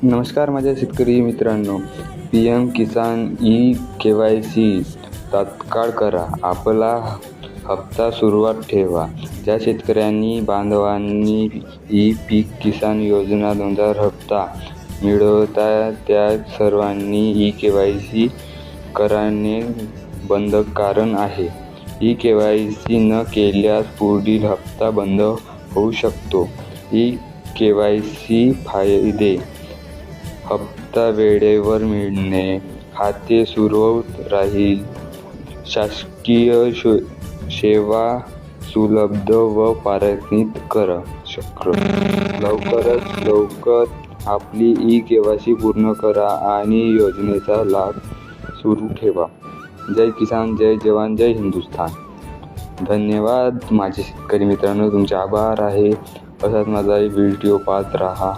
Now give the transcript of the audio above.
नमस्कार माझ्या शेतकरी मित्रांनो, PM किसान KYC तात्काळ करा. आपला हप्ता सुरुवात ठेवा. ज्या शेतकऱ्यांनी बांधवांनी पीक किसान योजना 2000 हप्ता मिळवता त्या सर्वांनी KYC करणे बंधनकारक आहे. KYC न केल्यास पुढील हप्ता बंद होऊ शकतो. KYC फायदे: हप्ता वेळेवर मिळणे, खाते सुरळीत राहील, शासकीय सेवा सुलभ व पारदर्शक कर शक्य. लवकरात लवकर आपली KYC पूर्ण करा आणि योजनेचा लाभ सुरू ठेवा. जय किसान, जय जवान, जय हिंदुस्थान. धन्यवाद माझे शेतकरी मित्रांनो, तुमचे आभार आहे. असाच माझा व्हिडिओ पाहत राहा.